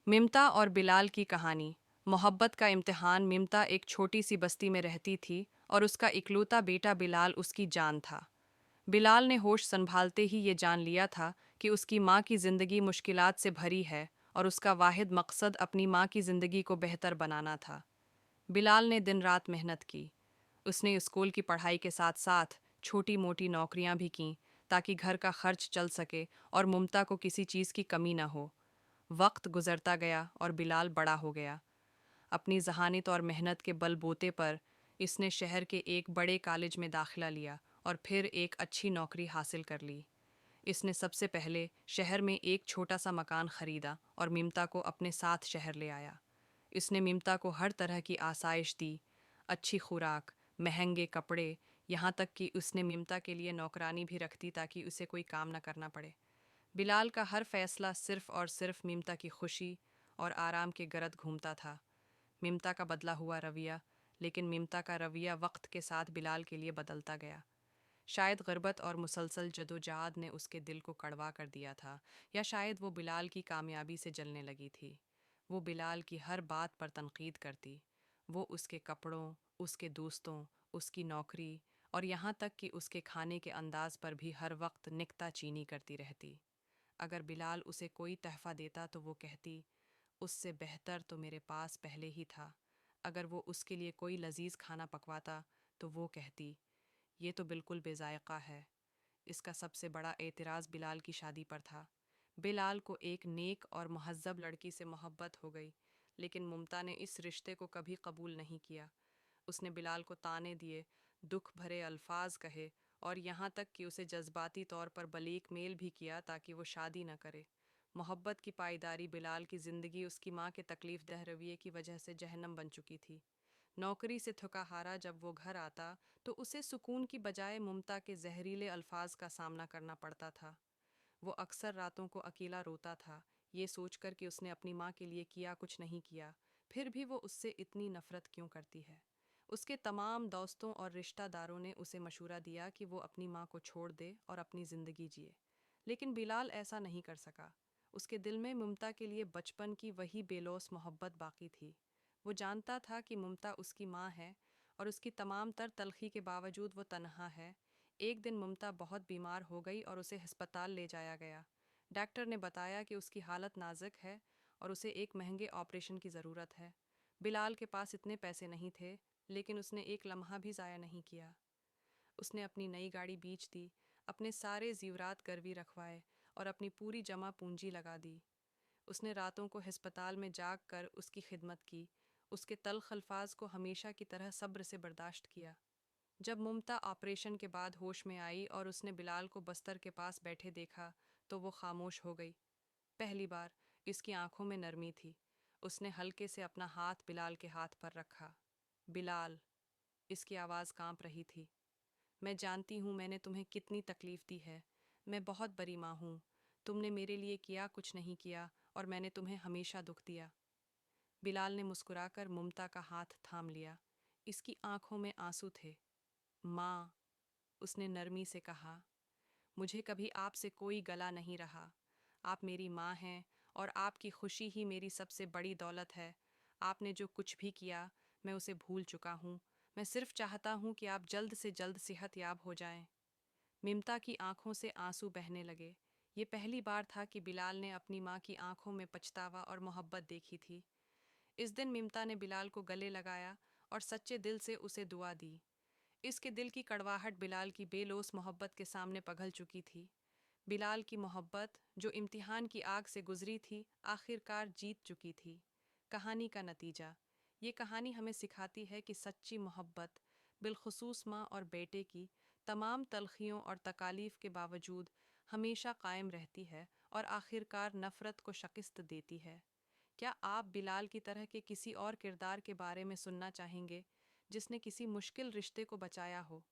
ममता और बिलाल की कहानी। मोहब्बत का इम्तिहान। ममता एक छोटी सी बस्ती में रहती थी और उसका इकलौता बेटा बिलाल उसकी जान था। बिलाल ने होश संभालते ही ये जान लिया था कि उसकी माँ की ज़िंदगी मुश्किलात से भरी है और उसका वाहिद मकसद अपनी माँ की ज़िंदगी को बेहतर बनाना था। बिलाल ने दिन रात मेहनत की। उसने स्कूल की पढ़ाई के साथ साथ छोटी मोटी नौकरियां भी कीं ताकि घर का खर्च चल सके और ममता को किसी चीज़ की कमी न हो। वक्त गुजरता गया और बिलाल बड़ा हो गया। अपनी जहानत और मेहनत के बलबूते पर इसने शहर के एक बड़े कॉलेज में दाखिला लिया और फिर एक अच्छी नौकरी हासिल कर ली। इसने सबसे पहले शहर में एक छोटा सा मकान खरीदा और ममता को अपने साथ शहर ले आया। इसने ममता को हर तरह की आसाइश दी, अच्छी खुराक, महंगे कपड़े, यहाँ तक कि उसने ममता के लिए नौकरानी भी रख दी ताकि उसे कोई काम न करना पड़े। बिलाल का हर फैसला सिर्फ और सिर्फ ममता की खुशी और आराम के गर्द घूमता था। ममता का बदला हुआ रवैया, लेकिन ममता का रवैया वक्त के साथ बिलाल के लिए बदलता गया। शायद गुर्बत और मुसलसल जदोजहद ने उसके दिल को कड़वा कर दिया था, या शायद वो बिलाल की कामयाबी से जलने लगी थी। वो बिलाल की हर बात पर तनकीद करती। वो उसके कपड़ों, उसके दोस्तों, उसकी नौकरी और यहाँ तक कि उसके खाने के अंदाज पर भी हर वक्त निक्ता चीनी करती रहती। अगर बिलाल उसे कोई तहफ़ा देता तो वो कहती, उससे बेहतर तो मेरे पास पहले ही था। अगर वो उसके लिए कोई लजीज खाना पकवाता तो वो कहती, ये तो बिल्कुल बेजायका है। इसका सबसे बड़ा एतराज़ बिलाल की शादी पर था। बिलाल को एक नेक और महज़्ज़ब लड़की से मोहब्बत हो गई, लेकिन ममता ने इस रिश्ते को कभी कबूल नहीं किया। उसने बिलाल को ताने दिए, दुख भरे अल्फाज कहे और यहाँ तक कि उसे जज्बाती तौर पर बलीक मेल भी किया ताकि वो शादी न करे। मोहब्बत की पायदारी बिलाल की ज़िंदगी उसकी माँ के तकलीफ़ दह रवैये की वजह से जहन्नम बन चुकी थी। नौकरी से थका हारा जब वो घर आता तो उसे सुकून की बजाय ममता के जहरीले अल्फाज का सामना करना पड़ता था। वो अक्सर रातों को अकेला रोता था, ये सोचकर कि उसने अपनी माँ के लिए किया कुछ नहीं किया, फिर भी वो उससे इतनी नफ़रत क्यों करती है। उसके तमाम दोस्तों और रिश्तेदारों ने उसे मशूरा दिया कि वो अपनी माँ को छोड़ दे और अपनी ज़िंदगी जिए, लेकिन बिलाल ऐसा नहीं कर सका। उसके दिल में ममता के लिए बचपन की वही बेलौस मोहब्बत बाकी थी। वो जानता था कि ममता उसकी माँ है और उसकी तमाम तर तलखी के बावजूद वो तन्हा है। एक दिन ममता बहुत बीमार हो गई और उसे अस्पताल ले जाया गया। डॉक्टर ने बताया कि उसकी हालत नाजुक है और उसे एक महंगे ऑपरेशन की ज़रूरत है। बिलाल के पास इतने पैसे नहीं थे, लेकिन उसने एक लम्हा भी ज़ाया नहीं किया। उसने अपनी नई गाड़ी बेच दी, अपने सारे ज़ीवरात गिरवी रखवाए और अपनी पूरी जमा पूंजी लगा दी। उसने रातों को अस्पताल में जाग कर उसकी खिदमत की, उसके तल्ख अल्फाज को हमेशा की तरह सब्र से बर्दाश्त किया। जब ममता ऑपरेशन के बाद होश में आई और उसने बिलाल को बस्तर के पास बैठे देखा तो वो खामोश हो गई। पहली बार इसकी आंखों में नरमी थी। उसने हल्के से अपना हाथ बिलाल के हाथ पर रखा। बिलाल, इसकी आवाज़ कांप रही थी, मैं जानती हूँ मैंने तुम्हें कितनी तकलीफ़ दी है। मैं बहुत बड़ी माँ हूँ। तुमने मेरे लिए किया कुछ नहीं किया और मैंने तुम्हें हमेशा दुख दिया। बिलाल ने मुस्कुराकर ममता का हाथ थाम लिया। इसकी आंखों में आंसू थे। माँ, उसने नरमी से कहा, मुझे कभी आपसे कोई गला नहीं रहा। आप मेरी माँ हैं और आपकी खुशी ही मेरी सबसे बड़ी दौलत है। आपने जो कुछ भी किया मैं उसे भूल चुका हूँ। मैं सिर्फ चाहता हूँ कि आप जल्द से जल्द सेहत याब हो जाएं। ममता की आंखों से आंसू बहने लगे। ये पहली बार था कि बिलाल ने अपनी माँ की आंखों में पछतावा और मोहब्बत देखी थी। इस दिन ममता ने बिलाल को गले लगाया और सच्चे दिल से उसे दुआ दी। इसके दिल की कड़वाहट बिलाल की बेलौस मोहब्बत के सामने पिघल चुकी थी। बिलाल की मोहब्बत, जो इम्तिहान की आग से गुजरी थी, आखिरकार जीत चुकी थी। कहानी का नतीजा। ये कहानी हमें सिखाती है कि सच्ची मोहब्बत, बिलखुसूस माँ और बेटे की, तमाम तलखियों और तकालीफ के बावजूद हमेशा कायम रहती है और आखिरकार नफ़रत को शिकस्त देती है। क्या आप बिलाल की तरह के किसी और किरदार के बारे में सुनना चाहेंगे जिसने किसी मुश्किल रिश्ते को बचाया हो?